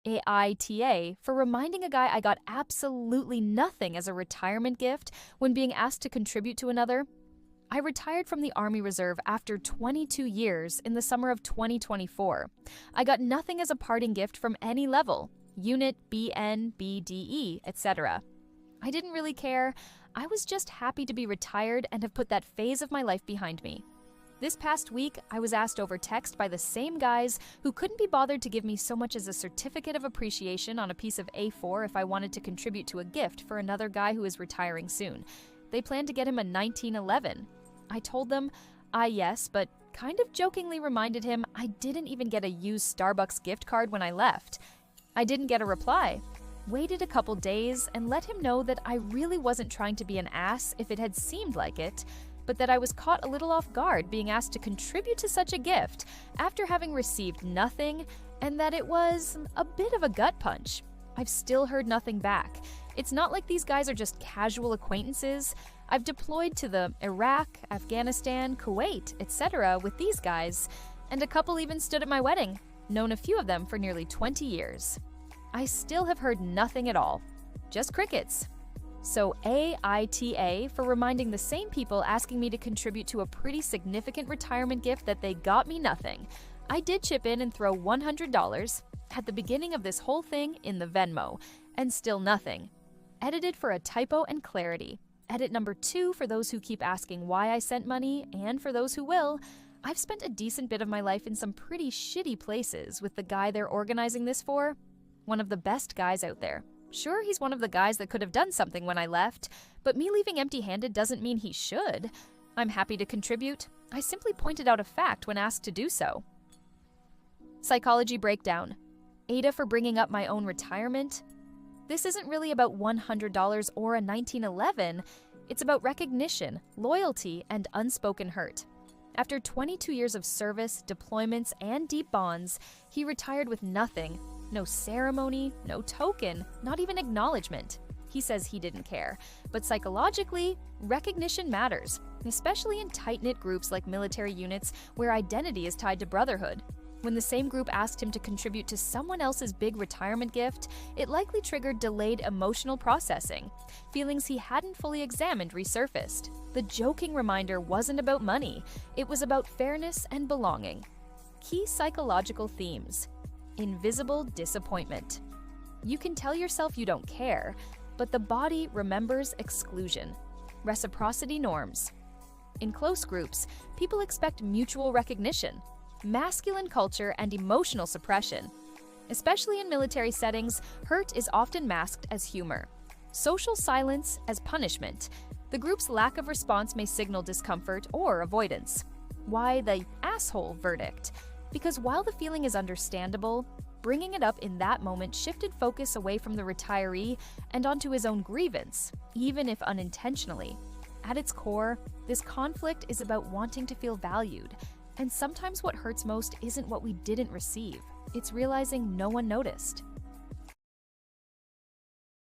AITA, for reminding a guy I got absolutely nothing as a retirement gift when being asked to contribute to another. I retired from the Army Reserve after 22 years in the summer of 2024. I got nothing as a parting gift from any level, unit, BN, BDE, etc. I didn't really care. I was just happy to be retired and have put that phase of my life behind me. This past week, I was asked over text by the same guys who couldn't be bothered to give me so much as a certificate of appreciation on a piece of A4 if I wanted to contribute to a gift for another guy who is retiring soon. They planned to get him a 1911. I told them, yes, but kind of jokingly reminded him I didn't even get a used Starbucks gift card when I left. I didn't get a reply. Waited a couple days and let him know that I really wasn't trying to be an ass if it had seemed like it, but that I was caught a little off guard being asked to contribute to such a gift after having received nothing, and that it was a bit of a gut punch. I've still heard nothing back. It's not like these guys are just casual acquaintances. I've deployed to the Iraq, Afghanistan, Kuwait, etc. with these guys, and a couple even stood at my wedding, known a few of them for nearly 20 years. I still have heard nothing at all. Just crickets. So AITA for reminding the same people asking me to contribute to a pretty significant retirement gift that they got me nothing. I did chip in and throw $100 at the beginning of this whole thing in the Venmo, and still nothing. Edited for a typo and clarity. Edit number 2 for those who keep asking why I sent money, and for those who will. I've spent a decent bit of my life in some pretty shitty places with the guy they're organizing this for. One of the best guys out there. Sure, he's one of the guys that could have done something when I left, but me leaving empty-handed doesn't mean he should. I'm happy to contribute. I simply pointed out a fact when asked to do so. Psychology breakdown. AITA for bringing up my own retirement. This isn't really about $100 or a 1911. It's about recognition, loyalty, and unspoken hurt. After 22 years of service, deployments, and deep bonds, he retired with nothing. No ceremony, no token, not even acknowledgement. He says he didn't care. But psychologically, recognition matters, especially in tight-knit groups like military units where identity is tied to brotherhood. When the same group asked him to contribute to someone else's big retirement gift, it likely triggered delayed emotional processing. Feelings he hadn't fully examined resurfaced. The joking reminder wasn't about money. It was about fairness and belonging. Key psychological themes. Invisible disappointment. You can tell yourself you don't care, but the body remembers exclusion. Reciprocity norms. In close groups, people expect mutual recognition, masculine culture, and emotional suppression. Especially in military settings, hurt is often masked as humor. Social silence as punishment. The group's lack of response may signal discomfort or avoidance. Why the asshole verdict? Because while the feeling is understandable, bringing it up in that moment shifted focus away from the retiree and onto his own grievance, even if unintentionally. At its core, this conflict is about wanting to feel valued, and sometimes what hurts most isn't what we didn't receive, it's realizing no one noticed.